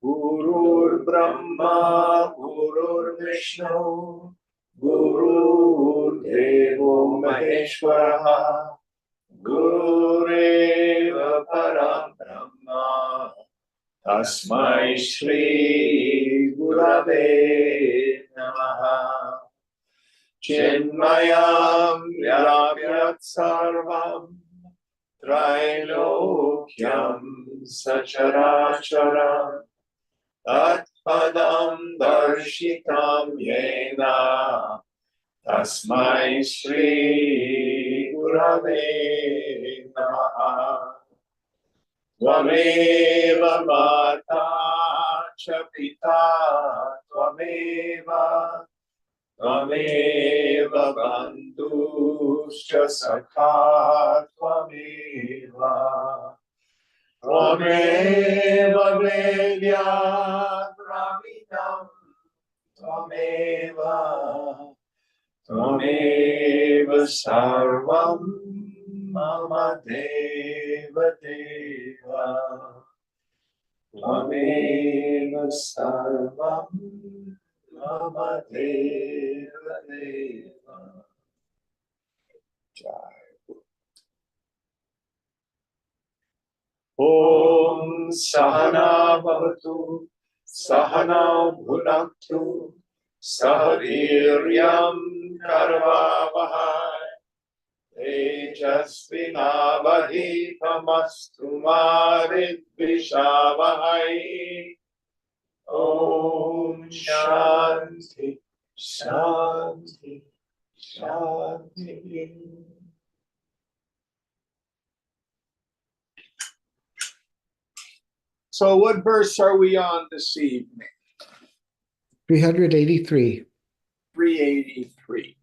Gurur Brahma, Gurur Vishnu, Guru Devo Maheshwara, Gureva Param Brahma, Tasmai Shri Gurave Namaha. Chinmayam Vyapyat Sarvam Trailokyam Sacharacharam Tatpadam Darshitam Yena Tasmai Shri Gurave Namaha. Tvameva Mata Cha Pita Tvameva Tvameva Bandhuscha Sakha Tvameva Tvameva Vedya Brahminam Tvameva Tvameva Sarvam Mama Deva Deva Tvameva Sarvam Mama Deva Deva. Jai. Om Sahana Bhavatu Sahana Bhunaktu Sahaviryam Karvavahai Tejasvinavadhitamastu Maridvishavahai. Om Shanti Shanti Shanti. So what verse are we on this evening? 383. 383.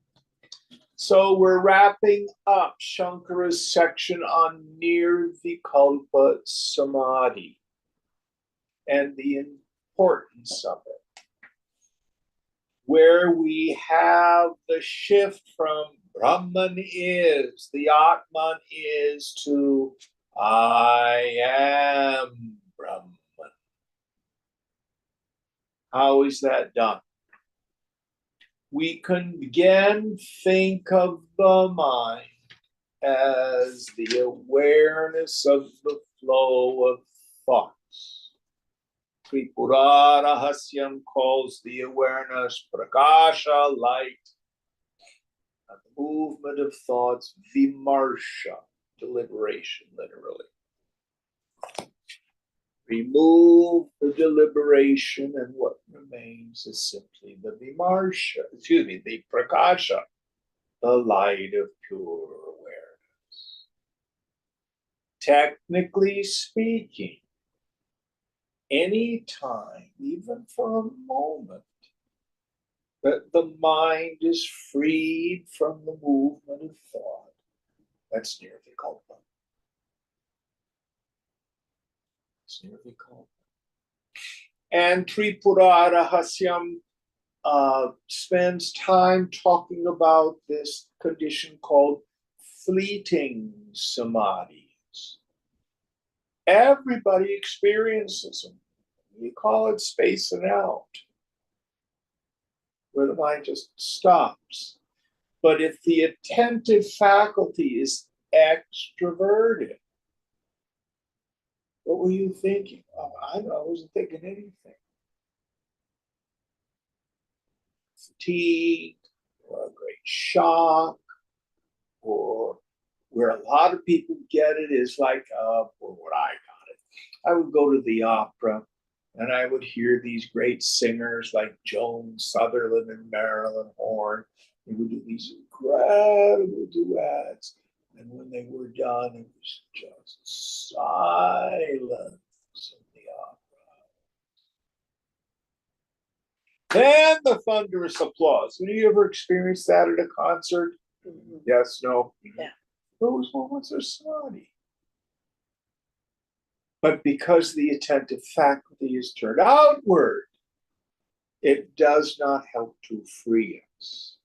So we're wrapping up Shankara's section on Nirvikalpa Samadhi and the importance of it, where we have the shift from Brahman is, the Atman is, to I am Brahman. How is that done? We can again think of the mind as the awareness of the flow of thoughts. Tripura Rahasyam calls the awareness Prakasha, light, and the movement of thoughts Vimarsha, deliberation, literally. Remove the deliberation, and what remains is simply the Vimarsha, the Prakasha, the light of pure awareness. Technically speaking, any time, even for a moment, that the mind is freed from the movement of thought, that's Nirvikalpa. It's Nirvikalpa. And Tripura Rahasyam spends time talking about this condition called fleeting samadhis. Everybody experiences them. We call it spacing out, where the mind just stops. But if the attentive faculty is extroverted, what were you thinking? Oh, I wasn't thinking anything. Fatigue, or a great shock, or where a lot of people get it is like, or what I got it. I would go to the opera and I would hear these great singers like Joan Sutherland and Marilyn Horne. They would do these incredible duets. And when they were done, it was just silence in the opera. then the thunderous applause. Have you ever experienced that at a concert? Mhm. Yes, no? Yeah. Those moments are snotty. But because the attentive faculty is turned outward, it does not help to free us.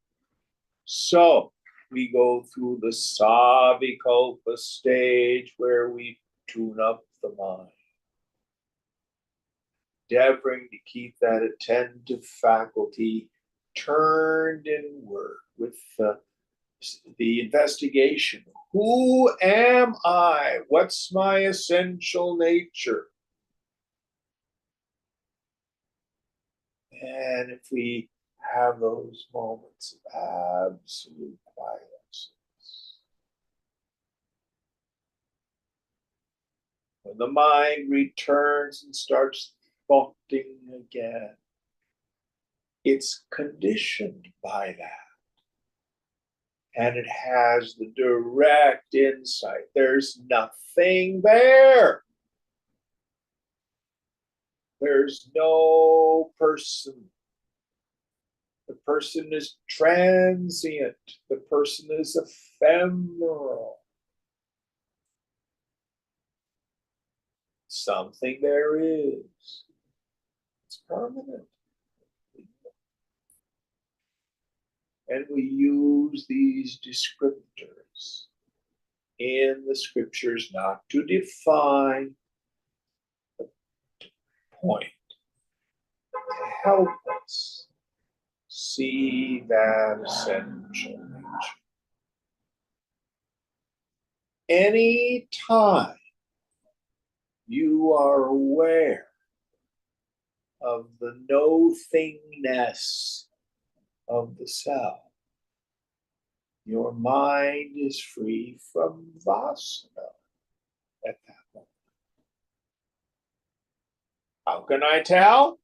So we go through the savikalpa stage where we tune up the mind, endeavoring to keep that attentive faculty turned inward with the investigation. Who am I? What's my essential nature? And if we have those moments of absolute quiet, when the mind returns and starts thoughting again, it's conditioned by that. And it has the direct insight. There's nothing there. There's no person. The person is transient. The person is ephemeral. Something there is. It's permanent. And we use these descriptors in the scriptures not to define, but to point, to help us see that essential nature. Any time you are aware of the no-thingness of the self, your mind is free from vasana at that moment. How can I tell?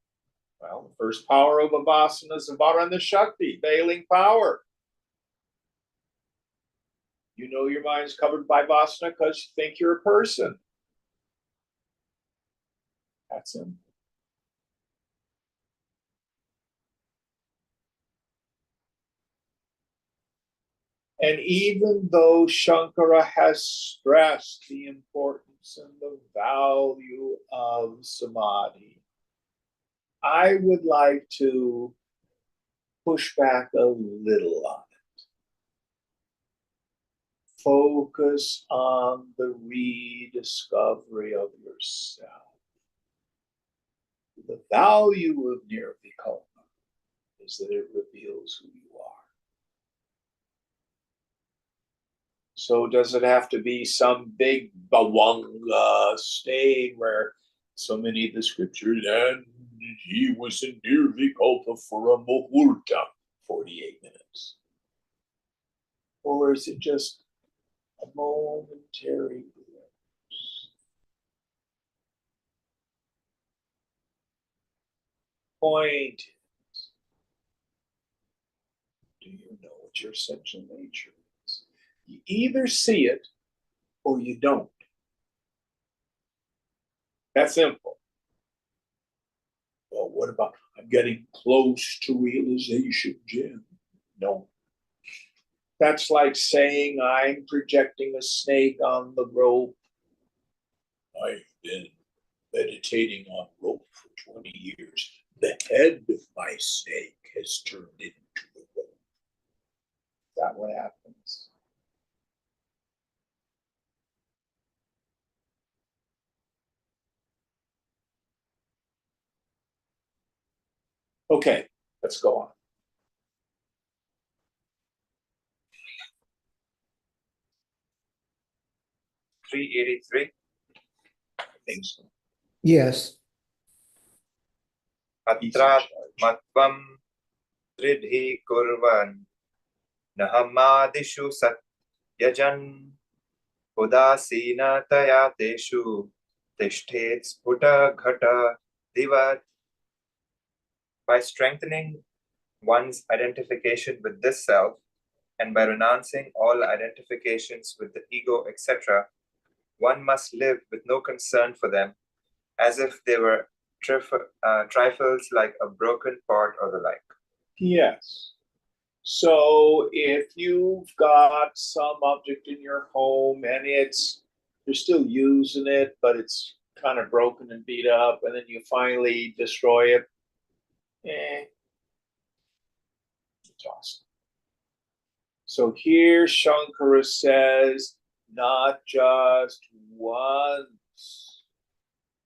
Well, the first power of a vasana is Varana Shakti, veiling power. You know your mind's covered by vasana because you think you're a person. That's simple. And even though Shankara has stressed the importance and the value of samadhi, I would like to push back a little on it. Focus on the rediscovery of yourself. The value of nirvikalpa is that it reveals who you are. So does it have to be some big bhavanga state where so many of the scriptures, and he was in nirvikalpa for a muhurta, 48 minutes? Or is it just a momentary glimpse? Point is, do you know what your essential nature is? You either see it or you don't. That's simple. Well, what about I'm getting close to realization, Jim? No. That's like saying I'm projecting a snake on the rope. I've been meditating on rope for 20 years. The head of my snake has turned into the rope. Is that what happens? Okay, let's go on. 383. I think so. Yes. Atratmatvam tridhi kurvan nahamadishu satyajan udasina tayateshu tishtet sputa ghata divat. By strengthening one's identification with this self and by renouncing all identifications with the ego, etc., one must live with no concern for them, as if they were trifles like a broken pot or the like. Yes. So if you've got some object in your home and you're still using it, but it's kind of broken and beat up, and then you finally destroy it, toss it. So here Shankara says, not just once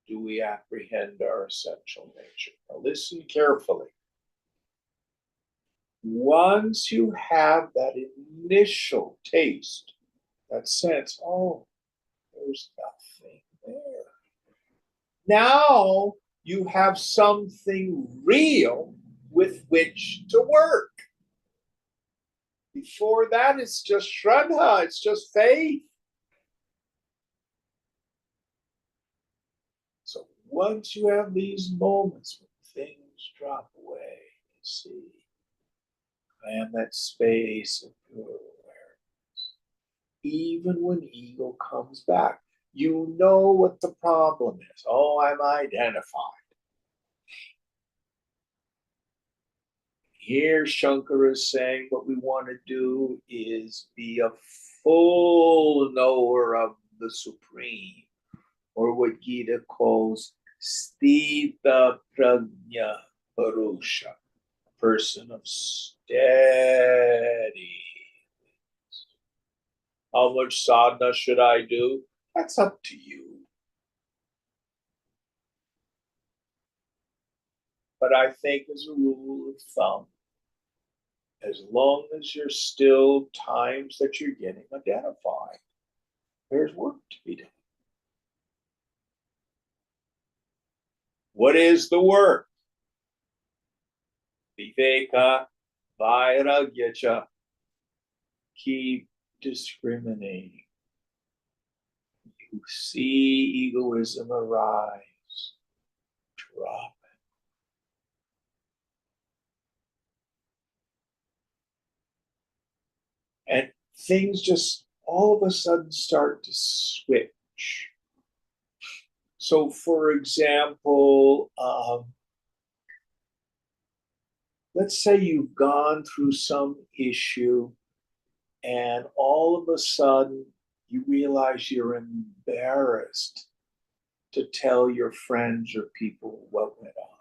do we apprehend our essential nature. Now listen carefully. Once you have that initial taste, that sense, oh, there's nothing there. Now you have something real with which to work. Before that, it's just shraddha, it's just faith. So once you have these moments when things drop away, you see, I am that space of pure awareness. Even when ego comes back, you know what the problem is. Oh, I'm identified. Here, Shankara is saying what we want to do is be a full knower of the Supreme, or what Gita calls Sthita Prajna Purusha, a person of steady. How much sadhana should I do? That's up to you. But I think as a rule of thumb, as long as there's still times that you're getting identified, there's work to be done. What is the work? Viveka, Vairagyacha. Keep discriminating. You see egoism arise, drop it. And things just all of a sudden start to switch. So, for example, let's say you've gone through some issue and all of a sudden you realize you're embarrassed to tell your friends or people what went on.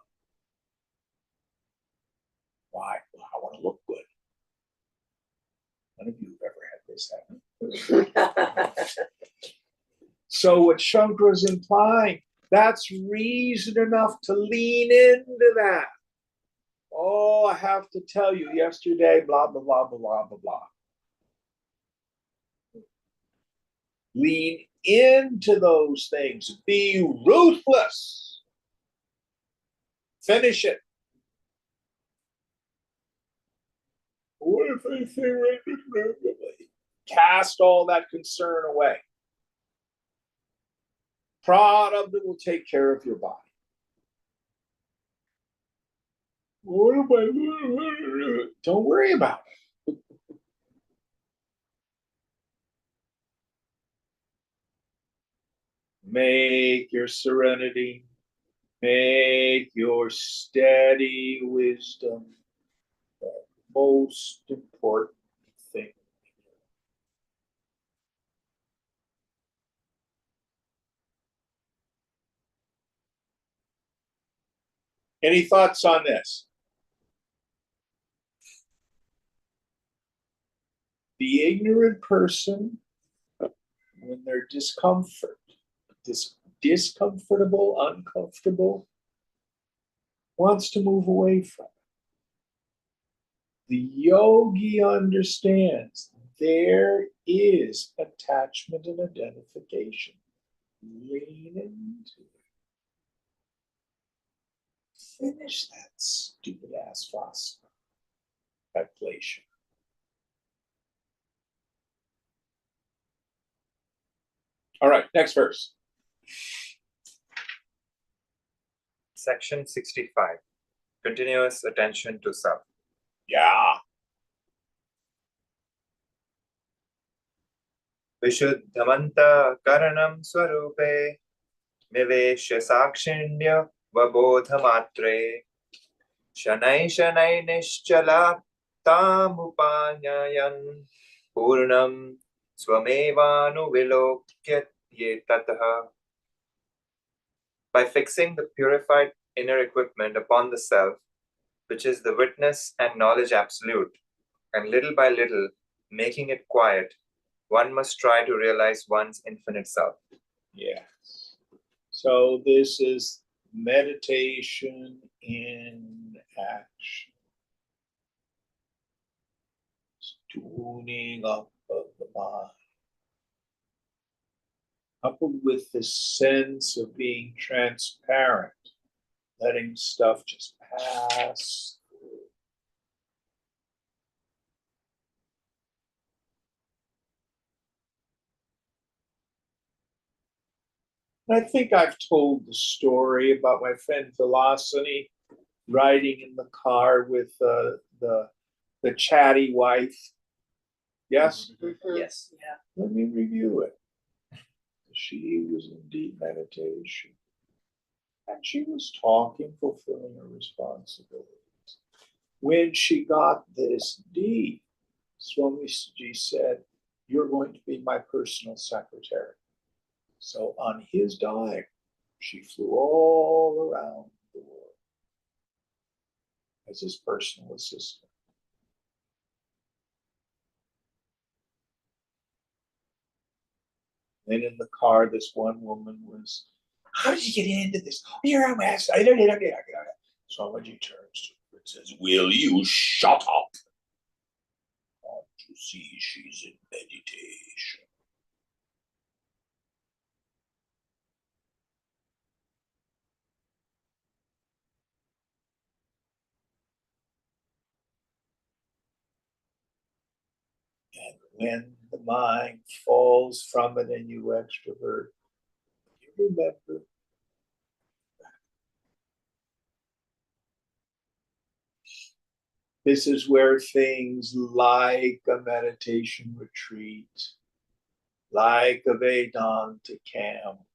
Why? Well, I want to look good. None of you have ever had this happen. So what Shankara is implying, that's reason enough to lean into that. Oh, I have to tell you, yesterday, blah, blah, blah, blah, blah, blah, blah. Lean into those things. Be ruthless. Finish it. What if I say right? Cast all that concern away. Prarabdha will take care of your body. What am I? Don't worry about it. Make your serenity, make your steady wisdom the most important thing. Any thoughts on this? The ignorant person, when they're discomfortable, uncomfortable, wants to move away from it. The yogi understands there is attachment and identification. Lean into it. Finish that stupid ass vasana, that glacier. All right, next verse. Section 65. Continuous attention to self. Yeah. Vishuddhamanta karanam swarupe Niveshya sakshinya vabodhamatre shanai shanai nishchala tamupanyayan purnam swamevanu vilokya tataha. By fixing the purified inner equipment upon the self, which is the witness and knowledge absolute, and little by little making it quiet, one must try to realize one's infinite self. Yes. So this is meditation in action. It's tuning up of the mind, coupled with this sense of being transparent, letting stuff just pass through. I think I've told the story about my friend Velocity riding in the car with the chatty wife. Yes? Yes. Yeah. Let me review it. She was in deep meditation. And she was talking, fulfilling her responsibilities. When she got this deep, Swamiji said, "You're going to be my personal secretary." So on his dime, she flew all around the world as his personal assistant. Then in the car, this one woman was, "How did you get into this? Oh, you're a mess." Swamiji turns to her and says, "Will you shut up? Can't you see she's in meditation?" And when the mind falls from it and you extrovert, you remember this is where things like a meditation retreat, like a Vedanta camp,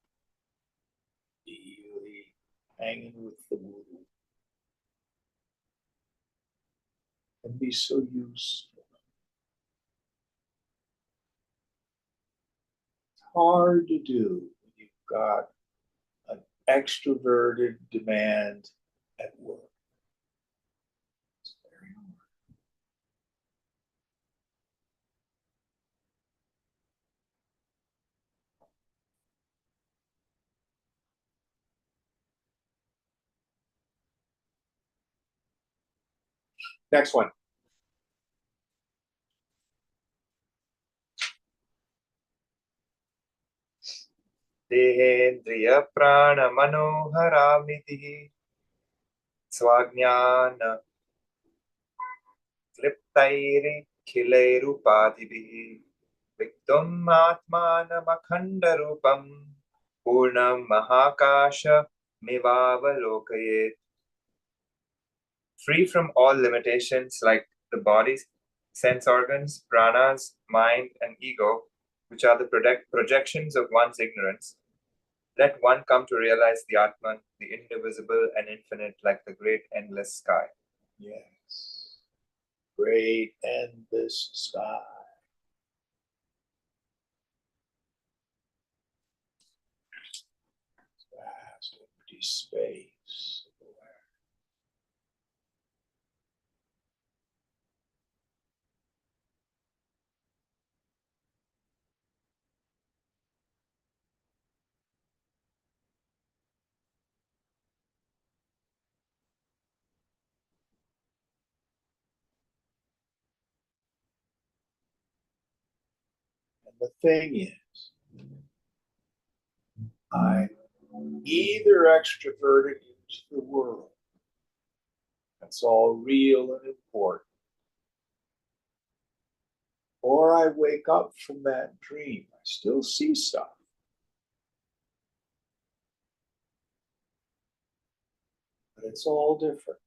really hanging with the Guru, can be so useful. It's hard to do when you've got an extroverted demand at work. It's very hard. Next one. Dehendriya prana manoharamiti swajnana kliptairi khilairupadhibihi viktum atmanam akhandarupam purnam mahakasha mivavalokayet. Free from all limitations like the body, sense organs, pranas, mind, and ego, which are the projections of one's ignorance, let one come to realize the Atman, the indivisible and infinite, like the great endless sky. Yes. Great endless sky. Vast empty space. And the thing is, I'm either extroverted into the world, that's all real and important, or I wake up from that dream. I still see stuff, but it's all different.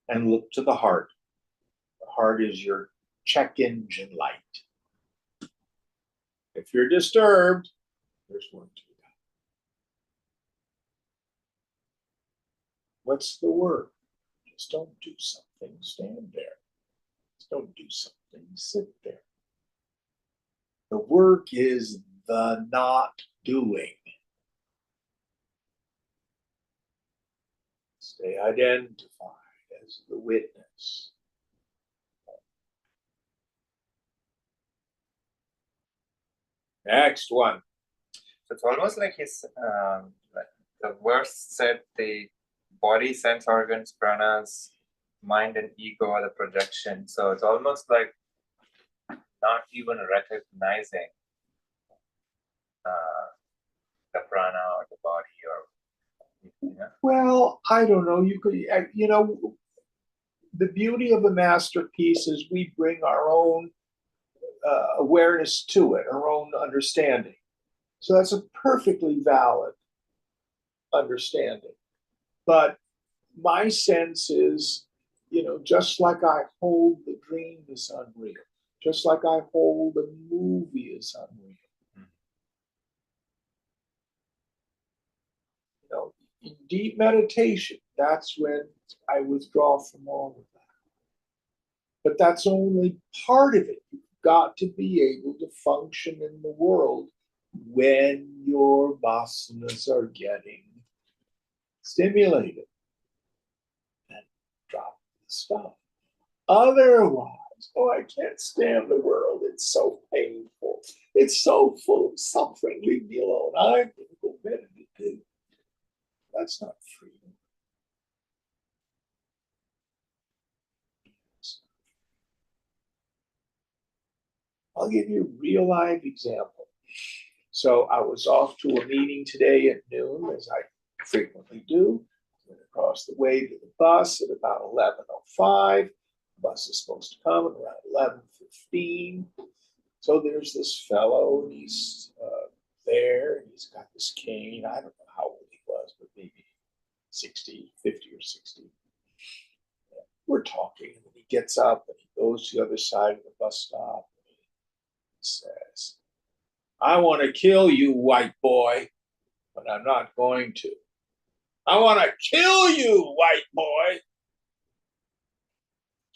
and look to the heart. The heart is your check engine light. If you're disturbed, there's work to be done. What's the word? Just don't do something, stand there. Just don't do something, sit there. The work is the not doing. Stay identified as the witness. Next one. So it's almost like like the verse said the body, sense organs, pranas, mind and ego are the projection. So it's almost like not even recognizing the prana or the body or. Well, I don't know. You could, the beauty of a masterpiece is we bring our own awareness to it, our own understanding. So that's a perfectly valid understanding. But my sense is, just like I hold the dream is unreal, just like I hold a movie is unreal. In deep meditation, that's when I withdraw from all of that. But that's only part of it. You've got to be able to function in the world when your vasanas are getting stimulated and drop the stuff. Otherwise, I can't stand the world. It's so painful. It's so full of suffering. Leave me alone. I'm going to go meditate. That's not freedom. I'll give you a real live example. So I was off to a meeting today at noon, as I frequently do. Went across the way to the bus at about 11:05. The bus is supposed to come at around 11:15. So there's this fellow, and he's there, and he's got this cane. I don't know how old he was, but maybe 60, 50 or 60. We're talking, and then he gets up and he goes to the other side of the bus stop. And he says, I want to kill you, white boy, but I'm not going to. I want to kill you, white boy.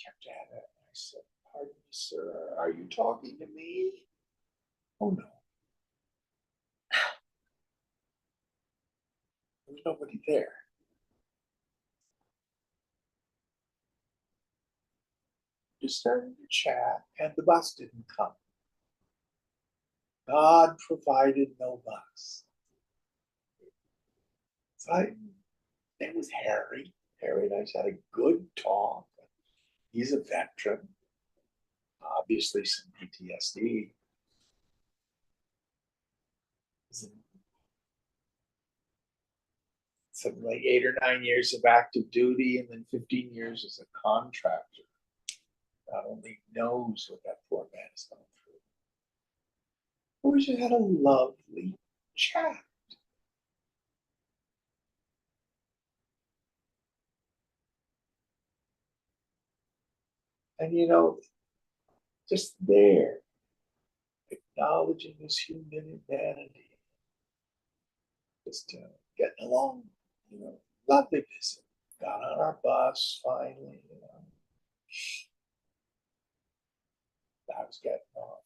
Kept at it. I said, pardon me, sir, are you talking to me? Oh, no. There's nobody there. Just started to chat, and the bus didn't come. God provided no bus. So it was Harry. Harry and I just had a good talk. He's a veteran, obviously some PTSD. Something like 8 or 9 years of active duty and then 15 years as a contractor. God only knows what that poor man has gone through. We just had a lovely chat. And just there, acknowledging his human humanity, just getting along, lovely visit. Got on our bus finally, I was getting off.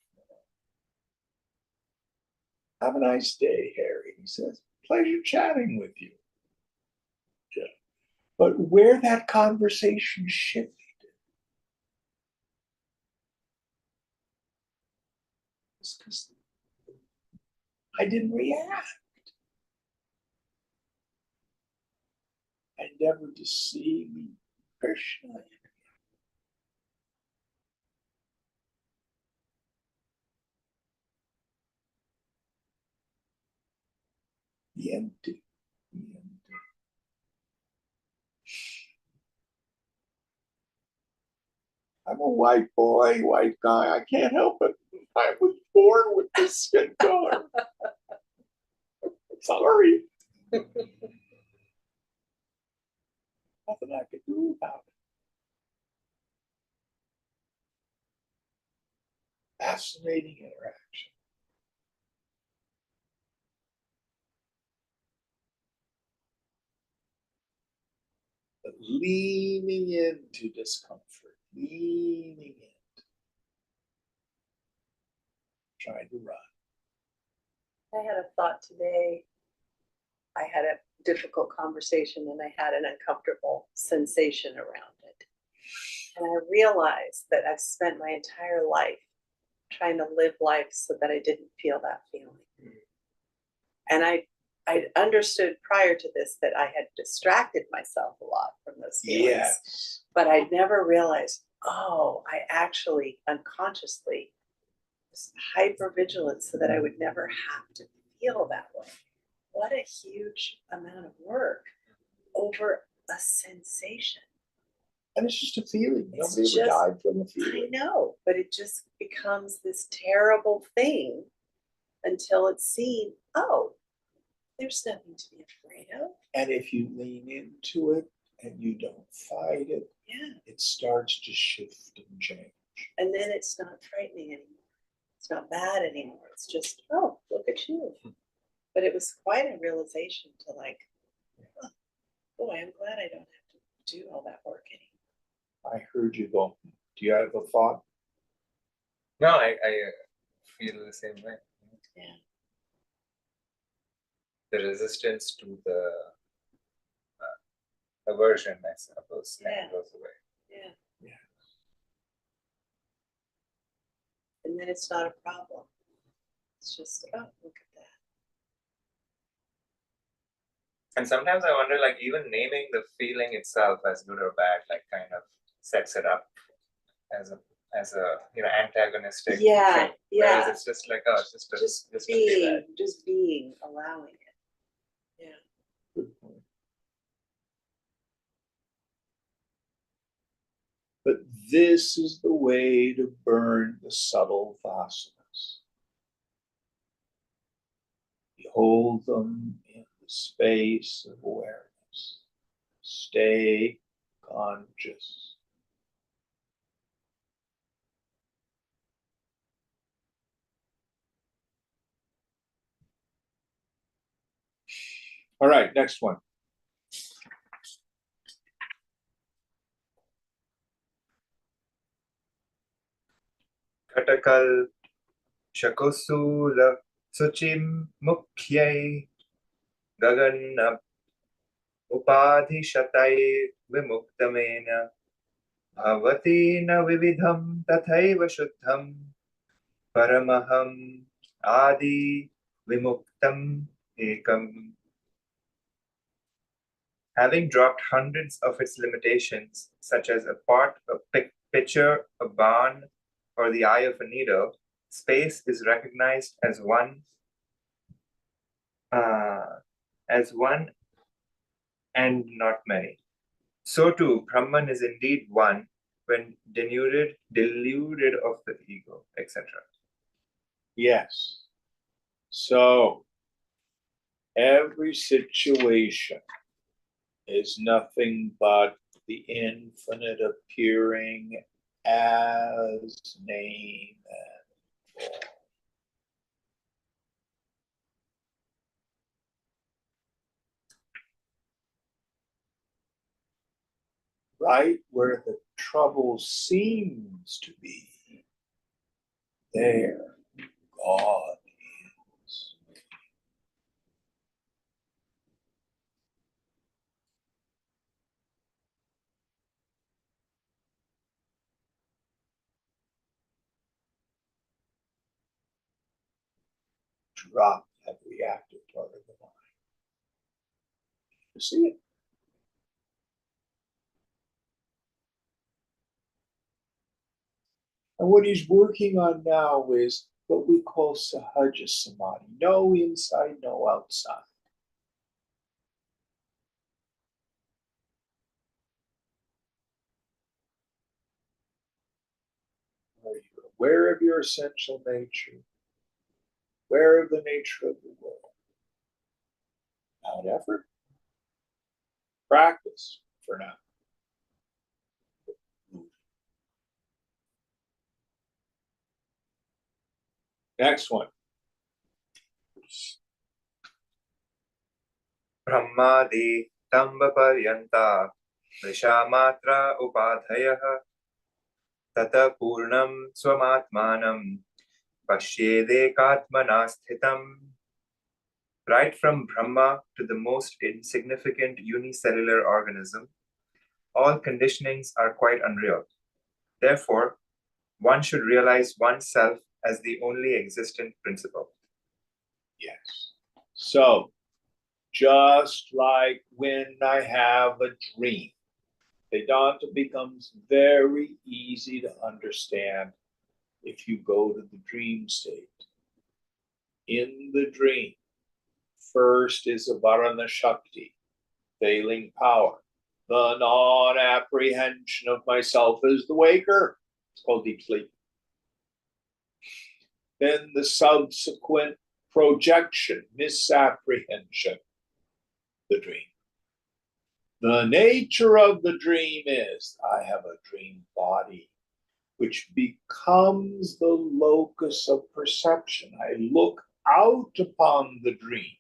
Have a nice day, Harry. He says, pleasure chatting with you. Yeah. But where that conversation shifted was because I didn't react. I never deceived Krishna. The empty. The empty. I'm a white boy, white guy. I can't help it. I was born with this skin color. Sorry. Nothing I could do about it. fascinating interaction. But leaning into discomfort, leaning in, trying to run. I had a thought today. I had a difficult conversation and I had an uncomfortable sensation around it. And I realized that I've spent my entire life trying to live life so that I didn't feel that feeling. And I understood prior to this that I had distracted myself a lot from those feelings. Yes. But I never realized, oh, I actually unconsciously was hyper vigilant so that I would never have to feel that way. What a huge amount of work over a sensation. And it's just a feeling. It's Nobody ever just- died from a I feeling. know, but it just becomes this terrible thing until it's seen, oh, there's nothing to be afraid of. And if you lean into it and you don't fight it, Yeah. it starts to shift and change. And then it's not frightening anymore. It's not bad anymore. It's just, oh, look at you. But it was quite a realization to like, oh, boy, I'm glad I don't have to do all that work anymore. I heard you go. Do you have a thought? No, I feel the same way. Yeah. The resistance to the aversion, I suppose, kind Yeah. of goes away. Yeah. Yeah. And then it's not a problem. It's just, oh, look at that. And sometimes I wonder, like, even naming the feeling itself as good or bad, like, kind of sets it up as a antagonistic Yeah, thing. yeah. Whereas it's just like, oh, it's just a being, bad. just being, allowing it. Yeah. Good point. But this is the way to burn the subtle vasanas. Behold them in the space of awareness. Stay conscious. All right, next one. Katakal Shakosula Suchim Mukhyai Gagan Upadhi Shatai Vimuktamena Bhavati na Vividham Tathaiva Shuddham Paramaham Adi Vimuktam Ekam. Having dropped hundreds of its limitations, such as a pot, a pitcher, a barn, or the eye of a needle, space is recognized as one and not many. So too, Brahman is indeed one when deluded of the ego, etc. Yes. So every situation is nothing but the infinite appearing as name and form. Right where the trouble seems to be, there God is. Drop that reactive part of the mind. You see it? And what he's working on now is what we call sahaja samadhi. No inside, no outside. Where you're aware of your essential nature, aware of the nature of the world. Without effort, practice for now. Next one. Brahmadi tamba paryanta Vishamatra upadhayah Tata purnam swamatmanam Pashyedekatmana sthitam. Right from Brahma to the most insignificant unicellular organism, all conditionings are quite unreal. Therefore, one should realize oneself as the only existent principle. Yes. So, just like when I have a dream, Vedanta becomes very easy to understand if you go to the dream state. In the dream, first is a Varana Shakti, veiling power. The non-apprehension of myself as the waker. It's called deep sleep. Then the subsequent projection, misapprehension, the dream. The nature of the dream is I have a dream body, which becomes the locus of perception. I look out upon the dream.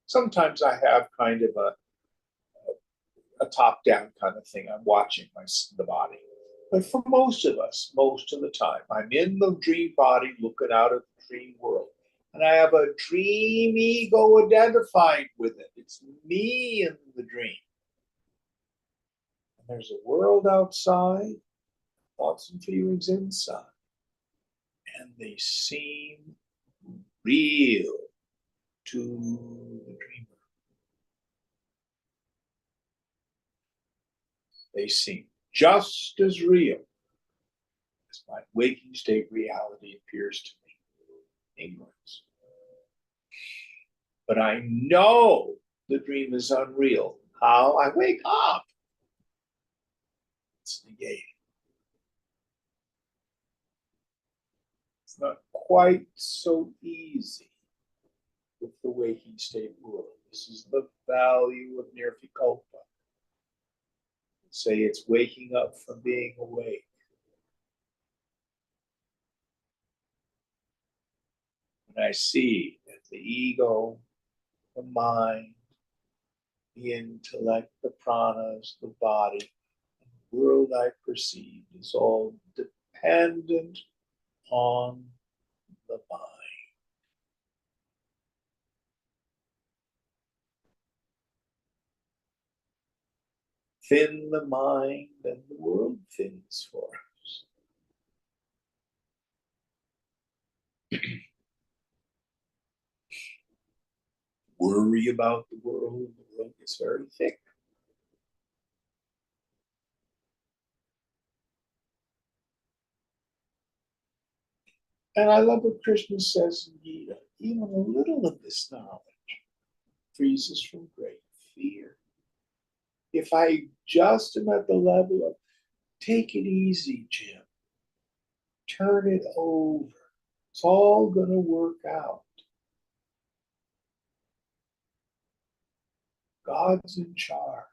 Sometimes I have kind of a top-down kind of thing. I'm watching the body. But for most of us, most of the time, I'm in the dream body looking out at the dream world. And I have a dream ego identified with it. It's me in the dream. And there's a world outside, thoughts and feelings inside. And they seem real to the dreamer. They seem just as real as my waking state reality appears to me. Ignorance. But I know the dream is unreal. How? I wake up. It's negated. It's not quite so easy with the waking state world. This is the value of nirvikalpa. Say it's waking up from being awake. When I see that the ego, the mind, the intellect, the pranas, the body, the world I perceive is all dependent on the mind. Thin the mind and the world thins for us. Worry about the world gets very thick. And I love what Krishna says in Gita, even a little of this knowledge frees us from great fear. If I just am at the level of take it easy, Jim, turn it over, it's all going to work out. God's in charge.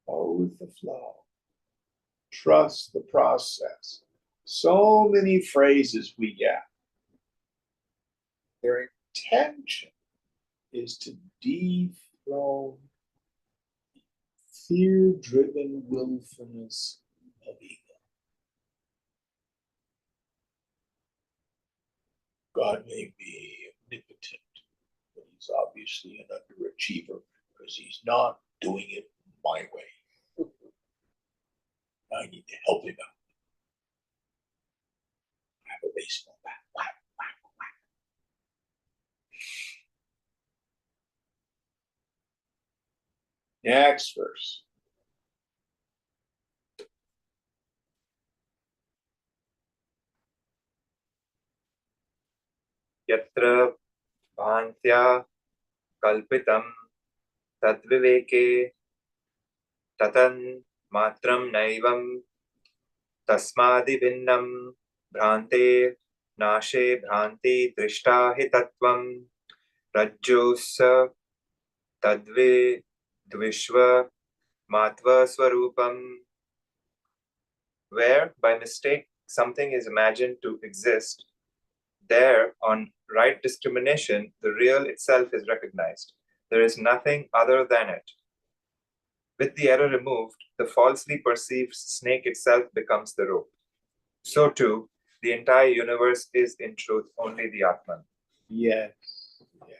Go with the flow. Trust the process. So many phrases we get. Their intention is to dethrone fear-driven willfulness of ego. God may be omnipotent, but he's obviously an underachiever because he's not doing it my way. I need to help him out. I have a baseball bat. Whack, whack, whack. Next verse. Yatra bhantya kalpitam tadviveke tatan matram naivam tasmadi vinnam bhrante nashe bhranti drishta hi tattvam rajjosa tadve dvishva matva swarupam. Where by mistake something is imagined to exist, there, on right discrimination, the real itself is recognized. There is nothing other than it. With the error removed, the falsely perceived snake itself becomes the rope. So too, the entire universe is in truth only the Atman. Yes, yes.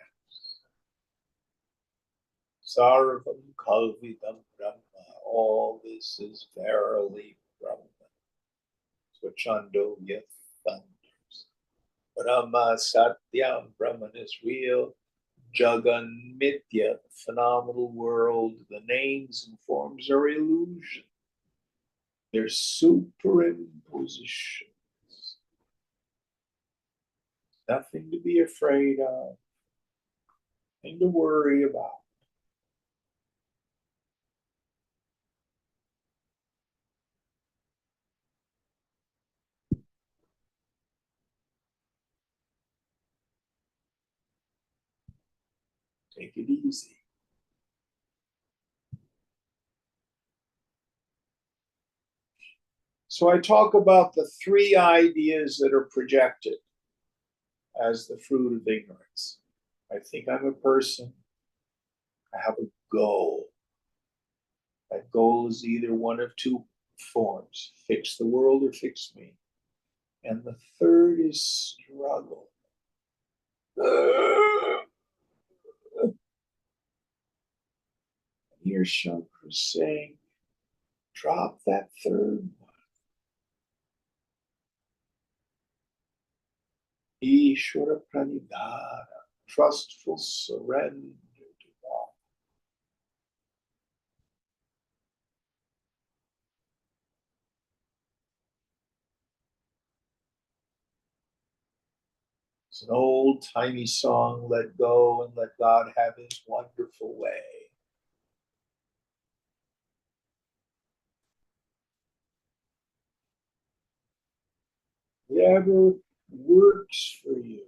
Sarvam Kalvidam Brahma. All this is verily Brahman. Swachando Yeth thunders. Brahma Satyam, Brahman is real. Jagan Mithya, the phenomenal world, the names and forms are illusion. They're superimpositions. Nothing to be afraid of, nothing to worry about. Take it easy. So I talk about the three ideas that are projected as the fruit of ignorance. I think I'm a person. I have a goal. That goal is either one of two forms: fix the world or fix me. And the third is struggle. Here Shankar is saying, drop that third one. Ishvara Pranidhara, trustful surrender to God. It's an old timey song, let go and let God have his wonderful way. Whatever works for you,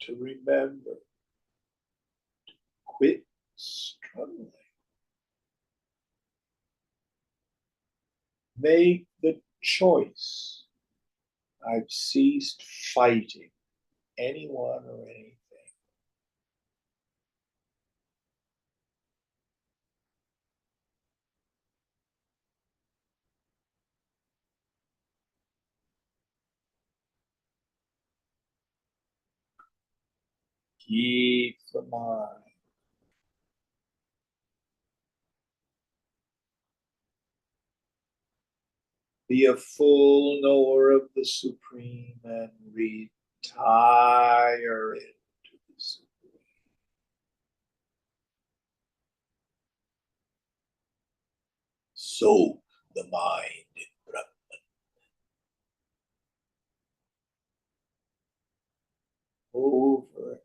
to remember, to quit struggling. Make the choice. I've ceased fighting anyone or anything. Keep the mind. Be a full knower of the Supreme and retire into the Supreme. Soak the mind in Brahman. Over and over.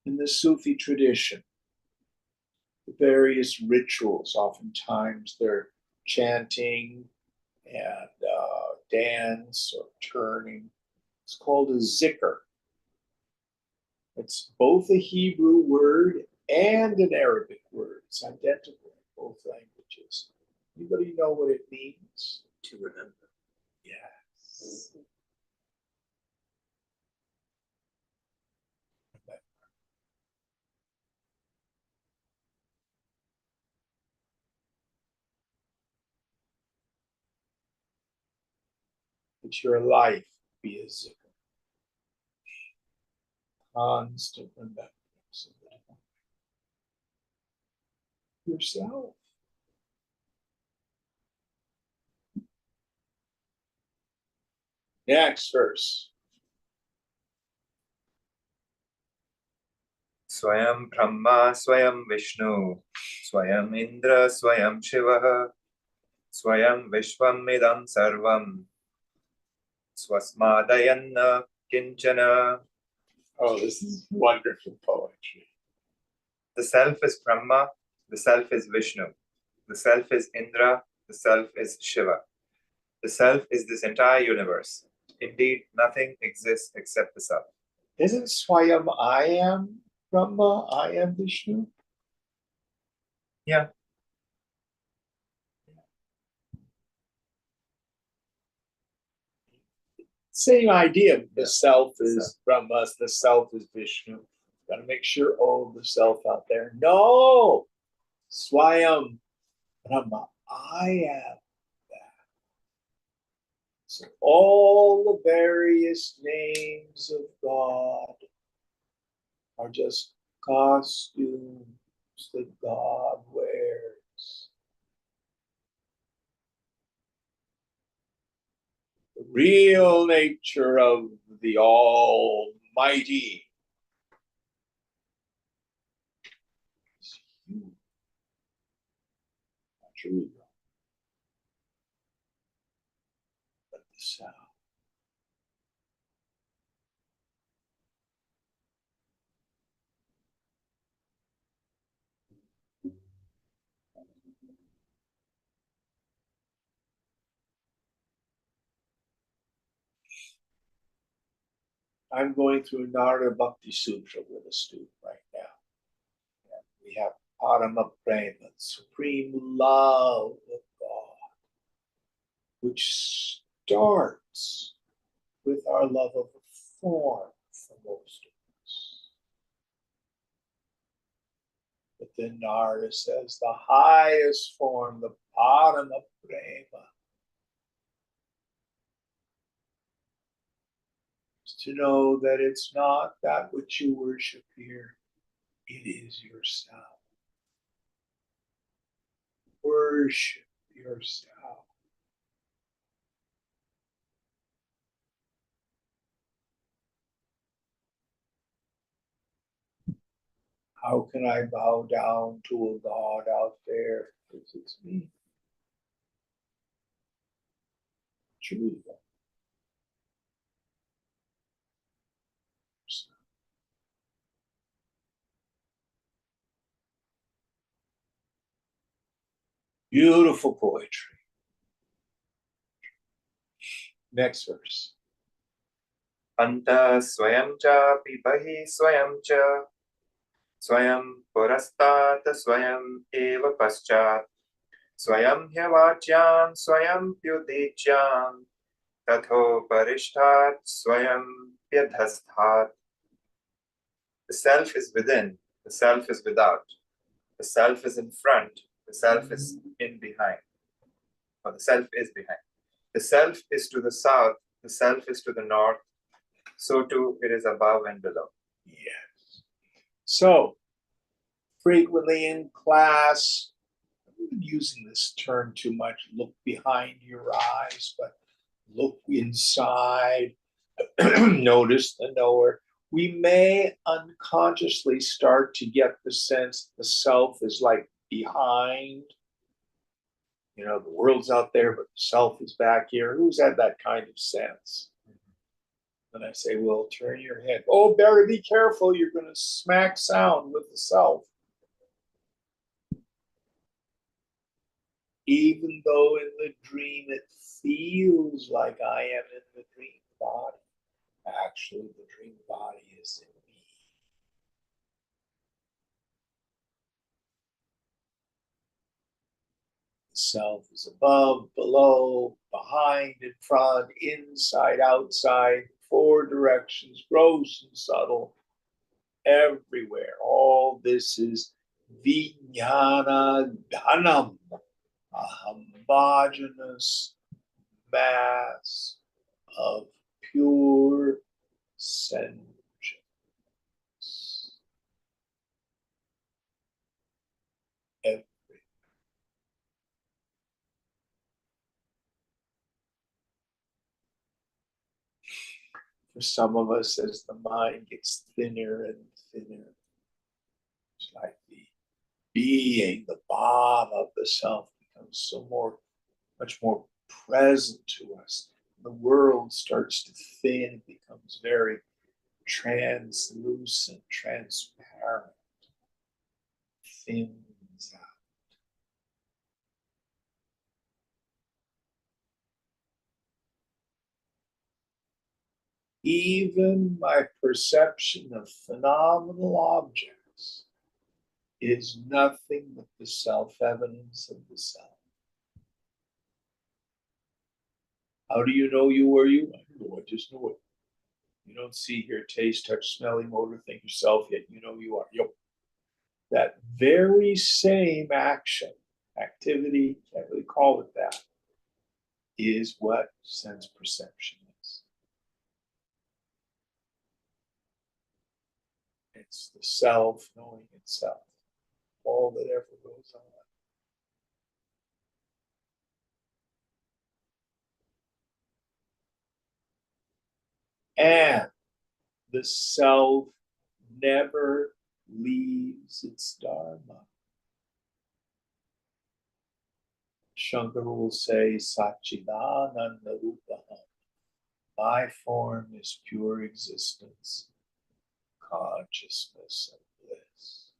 In the Sufi tradition, the various rituals, oftentimes they're chanting and dance or turning. It's called a zikr. It's both a Hebrew word and an Arabic word. It's identical in both languages. Anybody know what it means? To remember. Yes. Let your life be a zikr. Constant remembrance of the divine. Yourself. Next verse. Swayam Brahma, Swayam Vishnu, Swayam Indra, Swayam Shiva, Swayam Vishwamidam Sarvam, Swasmadayanna Kinchana. Oh, this is wonderful poetry. The self is Brahma, the self is Vishnu, the self is Indra, the self is Shiva. The self is this entire universe. Indeed, nothing exists except the self. Isn't Swayam I am Brahma, I am Vishnu? Yeah. Same idea. The Yeah. self is Brahma, the self is Vishnu. Got to make sure, oh, the self out there. No, Swayam Brahma, I am that. So all the various names of God are just costumes that God wears. The real nature of the Almighty is you, not your ego, but the sound. I'm going through Narada Bhakti Sutra with a student right now. And we have Parama Prema, supreme love of God, which starts with our love of a form for most of us. But then Narada says the highest form, the Parama Prema, is to know that it's not that which you worship here, it is yourself. Worship yourself. How can I bow down to a God out there? Because it's me. Truly. Beautiful poetry. Next verse. Anta swayam cha pibahi swayam cha swayam purastat swayam eva paschat swayam hyavachyan swayam pyudicyan tatho parishtat swayam pyadhasthat. The self is within, the self is without, the self is in front, the self is in behind, or the self is behind. The self is to the south, the self is to the north, so too it is above and below. Yes. So, frequently in class, I'm using this term too much, look behind your eyes, but look inside, notice the knower. We may unconsciously start to get the sense the self is like behind. You know, the world's out there, but the self is back here. Who's had that kind of sense? And I say, well, turn your head. Oh, Barry, be careful. You're going to smack sound with the self. Even though in the dream it feels like I am in the dream body, actually the dream body is in me. The self is above, below, behind, in front, inside, outside, four directions, gross and subtle, everywhere. All this is vijnana dhanam, a homogeneous mass of pure sentience. For some of us, as the mind gets thinner and thinner, it's like the being, the Bob of the self becomes much more present to us. The world starts to thin, it becomes very translucent, transparent, thins out. even my perception of phenomenal objects is nothing but the self-evidence of the self. How do you know you are you? I don't know, I just know it. You don't see, hear, taste, touch, smell, motor, think yourself, yet you know you are. Yep. That very same action, activity, can't really call it that, is what sense perception is. It's the self knowing itself, all that ever goes on. And the self never leaves its dharma. Shankara will say, Satchidananda Rupaham. My form is pure existence, consciousness, and bliss.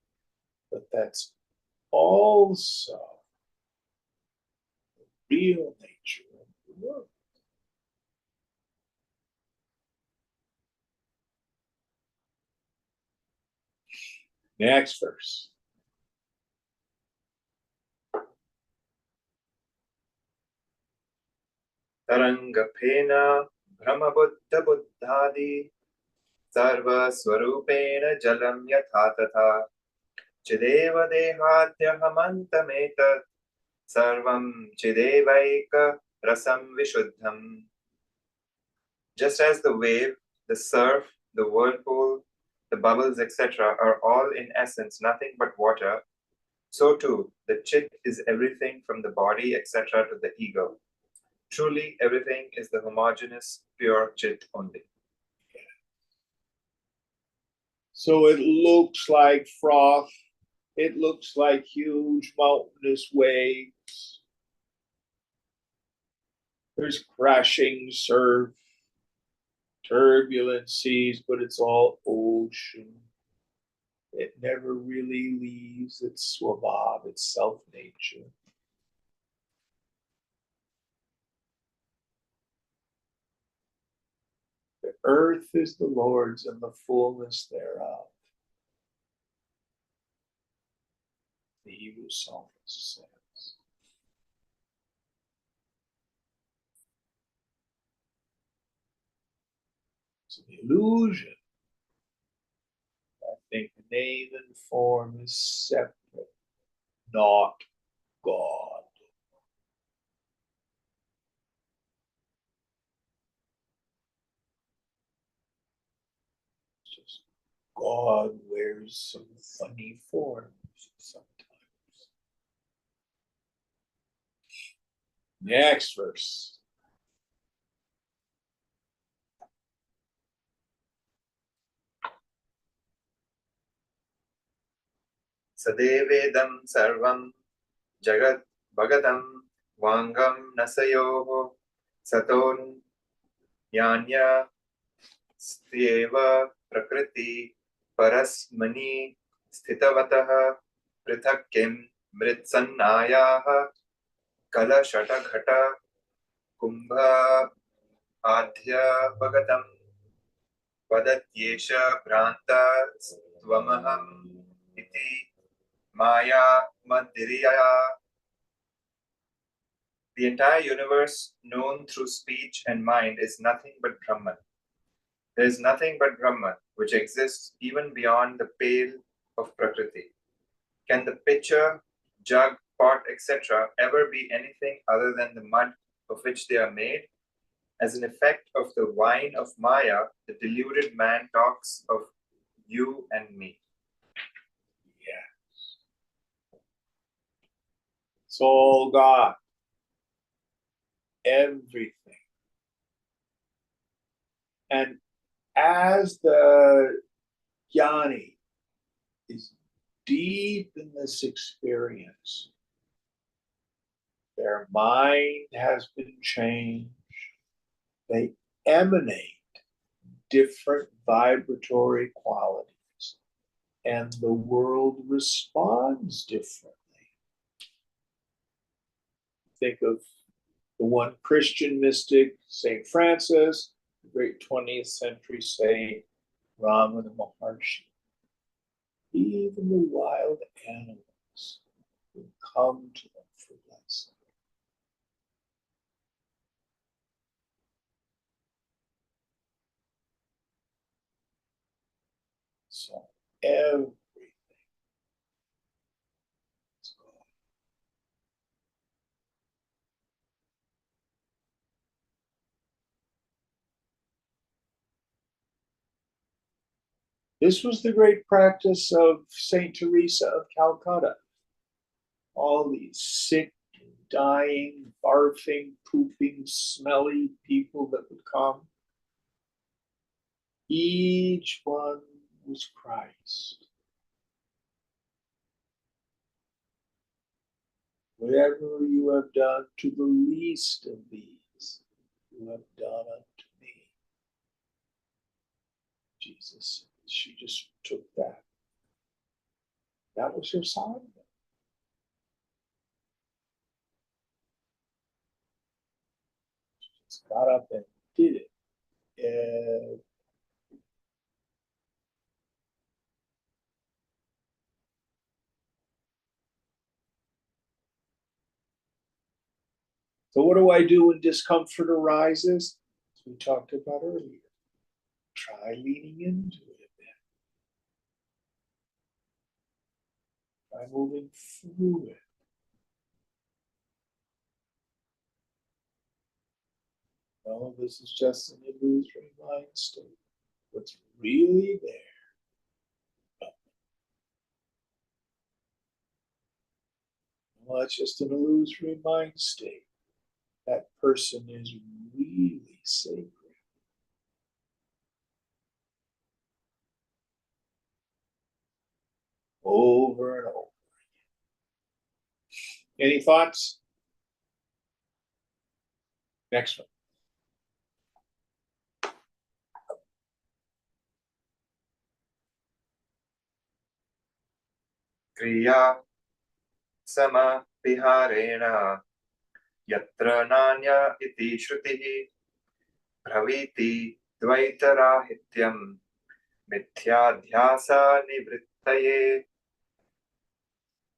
But that's also the real nature of the world. Next verse. Tarangapena Brahmabuddha Buddhadi Sarva Swarupena Jalam Yathatata Chideva Dehadyahamantametat Sarvam Chidevaika Rasam Vishuddham. Just as the wave, the surf, the whirlpool, the bubbles, etc., are all in essence nothing but water, so too the chit is everything from the body, etc., to the ego. Truly, everything is the homogeneous, pure chit only. So it looks like froth. It looks like huge mountainous waves. There's crashing surf, turbulent seas, but it's all ocean. It never really leaves its swabhav, its self-nature. The earth is the Lord's and the fullness thereof. The Hebrew psalmist says. It's an illusion. I think name and form is separate, not God. It's just God wears some funny forms sometimes. Next verse. Sadevedam sarvam jagat bhagatam vangam nasayoho saton yanya stheva prakriti parasmani sthitavatah prithak kim mritsannayaha kalashata ghata kumbha adhya bhagatam vadatyesha bhranta svamaham iti maya madhirya. The entire universe known through speech and mind is nothing but Brahman. There is nothing but Brahman which exists even beyond the pale of Prakriti. Can the pitcher, jug, pot, etc. ever be anything other than the mud of which they are made? As an effect of the wine of Maya, the deluded man talks of you and me. Yes. It's all God. Everything. And as the jnani is deep in this experience, their mind has been changed. They emanate different vibratory qualities, and the world responds differently. Think of the one Christian mystic, St. Francis, the great 20th century saint Ramana Maharshi, even the wild animals will come to them for blessing. So everything is God. This was the great practice of Saint Teresa of Calcutta. All these sick, dying, barfing, pooping, smelly people that would come. Each one was Christ. Whatever you have done to the least of these, you have done unto me. Jesus, she just took that. That was her sign. She just got up and did it. And so what do I do when discomfort arises? As we talked about earlier. Try leaning into it a bit. Try moving through it. No, this is just an illusory mind state. What's really there? Well, it's just an illusory mind state. That person is really sacred. Over and over again. Any thoughts? Next one. Kriya Samapiharena Yatra Nanya Iti Shrutihi Bhaviti Dvaitarahityam Mithyadhyasa Nivrittaye.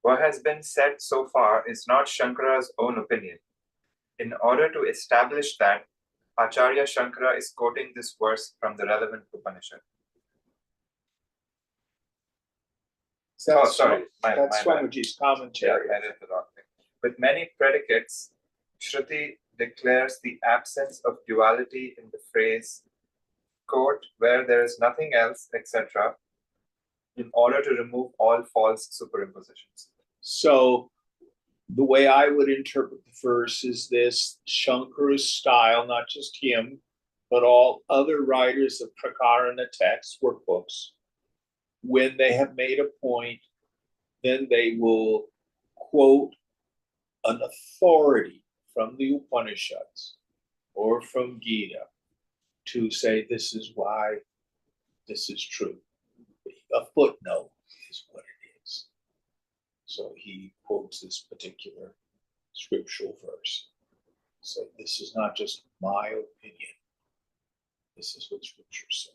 What has been said so far is not Shankara's own opinion. In order to establish that, Acharya Shankara is quoting this verse from the relevant Upanishad. That's sorry. That's Swamiji's commentary. Yeah, I read the wrong thing. With many predicates, Shruti declares the absence of duality in the phrase, quote, where there is nothing else, etc., in order to remove all false superimpositions. So the way I would interpret the verse is this: Shankara's style, not just him, but all other writers of Prakarana texts, workbooks, when they have made a point, then they will quote an authority from the Upanishads or from Gita to say this is why this is true. A footnote is what it is. So he quotes this particular scriptural verse. So this is not just my opinion. This is what scripture says.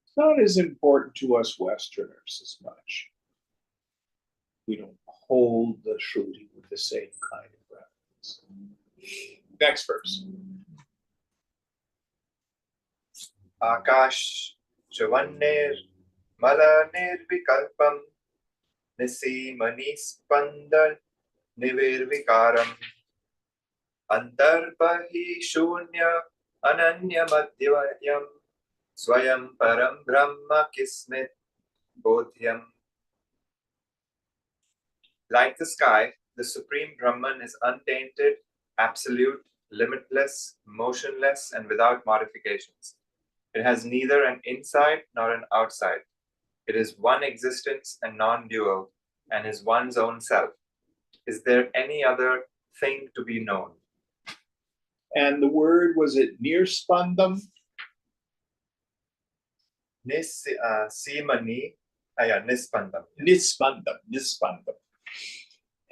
It's not as important to us Westerners as much. We don't hold the Shruti with the same kind of reverence. Next verse. Akash Chavanner Malanir Vikalpam Nisimani Spandal Nivirvikaram Antarbahi Shunya Ananya Madhyayam Swayam Param Brahma Kismet Bodhyam. Like the sky, the Supreme Brahman is untainted, absolute, limitless, motionless, and without modifications. It has neither an inside nor an outside. It is one existence and non-dual, and is one's own self. Is there any other thing to be known? And the word, was it nirspandam? Simani, nispandam. Nispandam.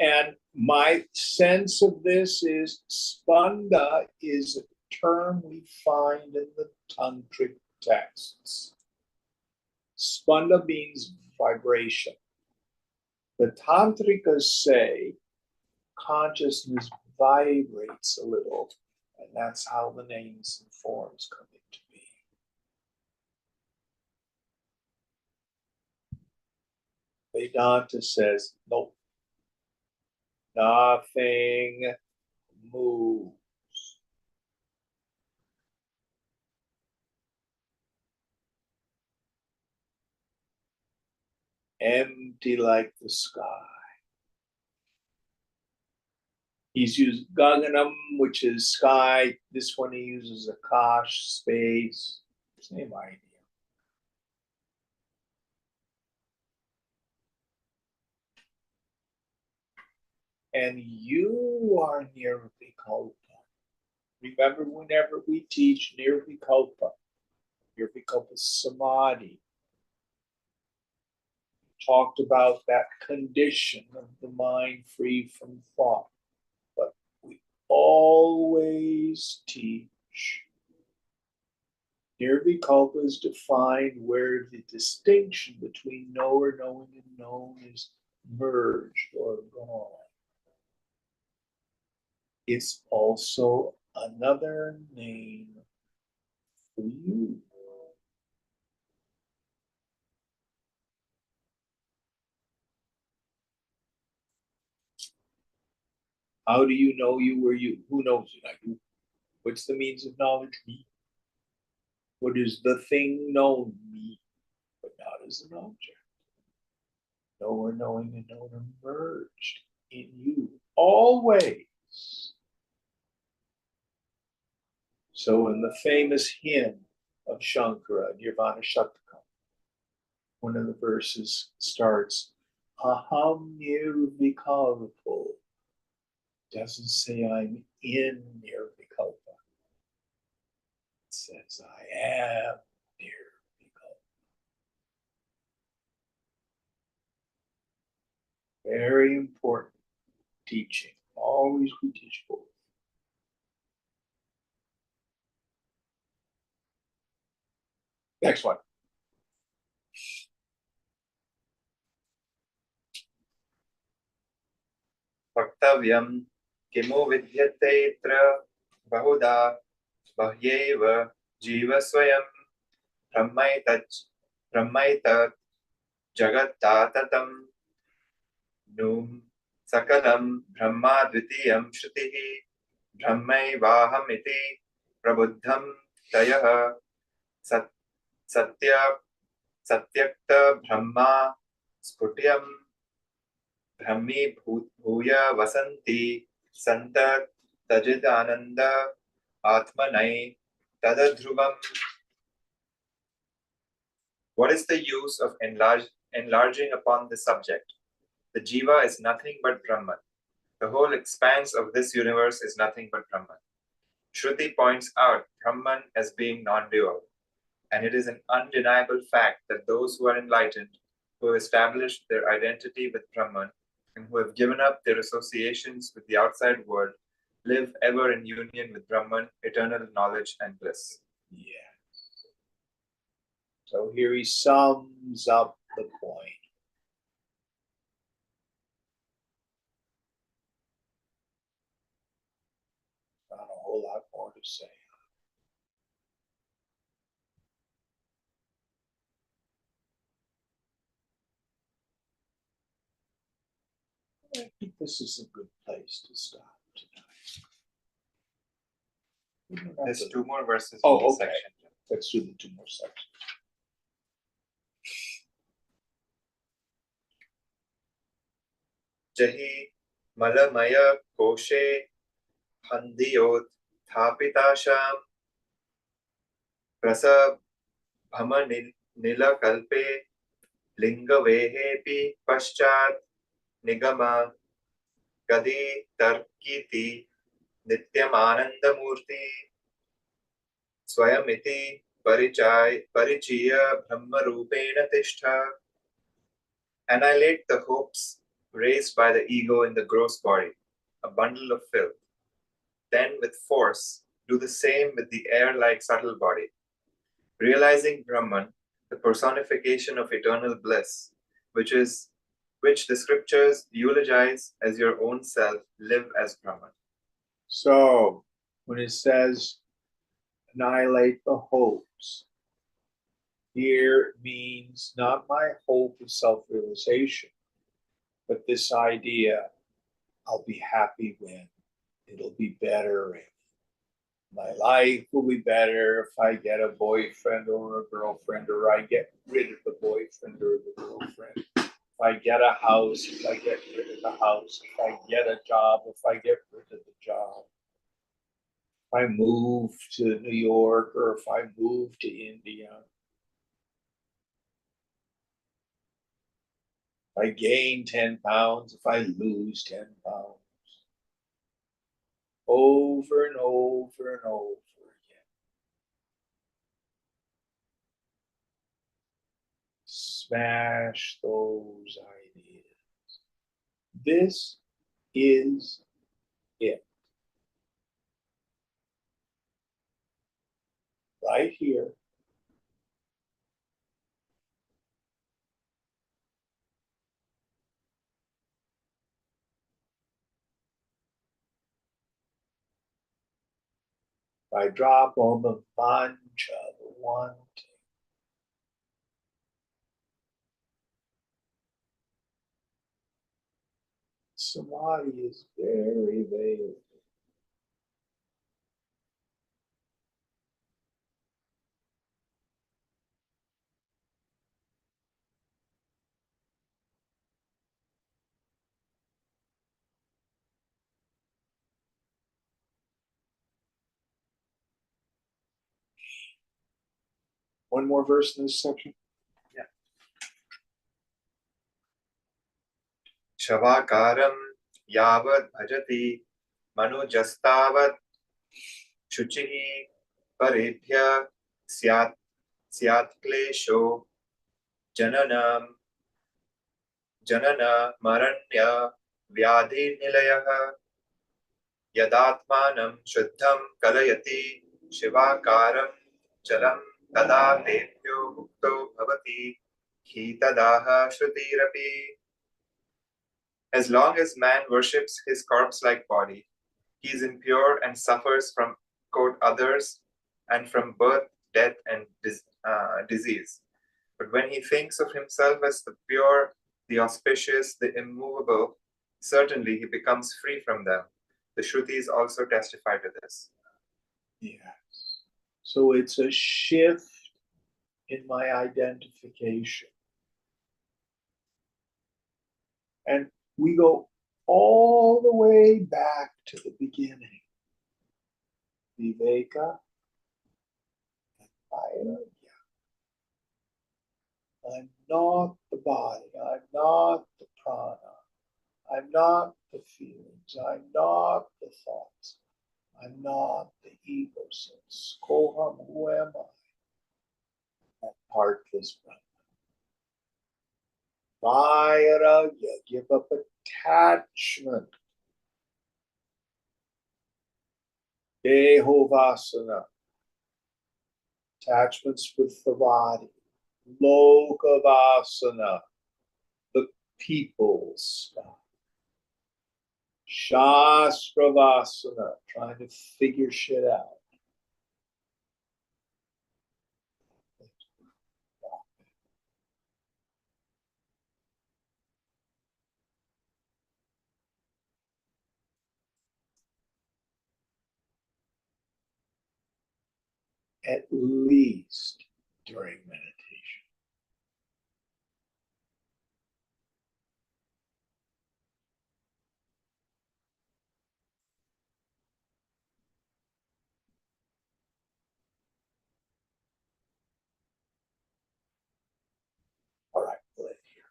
And my sense of this is spanda is a term we find in the tantric texts. Spanda means vibration. The tantrikas say consciousness vibrates a little, and that's how the names and forms come into being. Vedanta says, nope, nothing moves. Empty like the sky. He's used Gaganam, which is sky. This one he uses Akash, space. Same idea. And you are Nirvikalpa. Remember, whenever we teach Nirvikalpa, Nirvikalpa Samadhi, talked about that condition of the mind free from thought. But we always teach Nirvikalpa is defined where the distinction between knower, knowing, and known is merged or gone. It's also another name for you. How do you know you were you? Who knows you? What's the means of knowledge? Me. What is the thing known? Me, but not as an object. Knower, knowing, and known are merged in you always. So in the famous hymn of Shankara, Nirvana Shatakam, one of the verses starts, Aham Nirvikalpo. Doesn't say I'm in Nirvikalpa. It says I am Nirvikalpa. Very important teaching. Always we teach both. Next one. Vaktavyam kimu vidyateitra bahuda bahyeva jiva swayam brahmaitat jagatatatam num sakalam brahma dvitiyam shrutihi brahmaivahamiti prabuddham tayah satyakta brahma sputyam brahmi bhuya vasanti santa tajidananda atmanai tadadhruvam. What is the use of enlarging upon this subject? The jiva is nothing but Brahman. The whole expanse of this universe is nothing but Brahman. Shruti points out Brahman as being non-dual, and it is an undeniable fact that those who are enlightened, who have established their identity with Brahman, and who have given up their associations with the outside world, live ever in union with Brahman, eternal knowledge and bliss. Yeah. So here he sums up the point. Not a whole lot more to say. I think this is a good place to stop tonight. There's two more verses in Oh, this okay. section. Let's do the two more sections. Jahi malamaya koshe handiyot thapitasham prasa bhama nilakalpe lingavehepi paschat nigama gadi tarkiti nityam anandamurti swayamiti parichaya brahma rupena tishtha. Annihilate the hopes raised by the ego in the gross body, a bundle of filth. Then, with force, do the same with the air-like subtle body. Realizing Brahman, the personification of eternal bliss, which the scriptures eulogize as your own self, live as Brahman. So, when it says annihilate the hopes, here means not my hope of self-realization, but this idea I'll be happy when, it'll be better if, my life will be better if I get a boyfriend or a girlfriend, or I get rid of the boyfriend or the girlfriend. If I get a house, if I get rid of the house, if I get a job, if I get rid of the job. If I move to New York or if I move to India. If I gain 10 pounds, if I lose 10 pounds. Over and over and over again. Smash those ideas. This is it. Right here. If I drop on the mancha, the one, samadhi is very available. One more verse in this section. Shavakaram yavad bhajati manujastavat chuchihi parebhya syat klesho janana maranya vyadhi nilayah yadatmanam shuddham kalayati shivakaram chalam tada tebhyo mukto bhavati khitadaha shrutirapi. As long as man worships his corpse-like body, he is impure and suffers from, quote, others and from birth, death, and disease. But when he thinks of himself as the pure, the auspicious, the immovable, certainly he becomes free from them. The Shrutis also testify to this. Yes. So it's a shift in my identification. And we go all the way back to the beginning. Viveka and Vairagya. I'm not the body. I'm not the prana. I'm not the feelings. I'm not the thoughts. I'm not the ego sense. Koham, who am I? That partless Brahman. Vairagya, give up attachment. Dehovasana, attachments with the body. Lokavasana, the people stuff. Shastravasana, trying to figure shit out. At least during meditation. All right, we'll end here.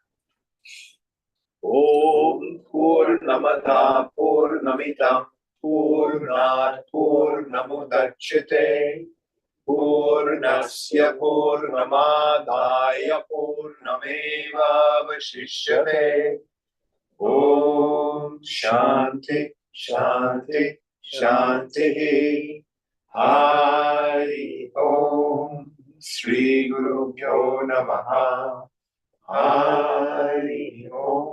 Om Purnamada Purnamitam Purnat Purnamudachyate Purnasya Purnamadaya Purnameva Vashishyate Om Shanti, Shanti, Shanti. Hari Om. Sri Guru Pyo Namaha. Hari Om.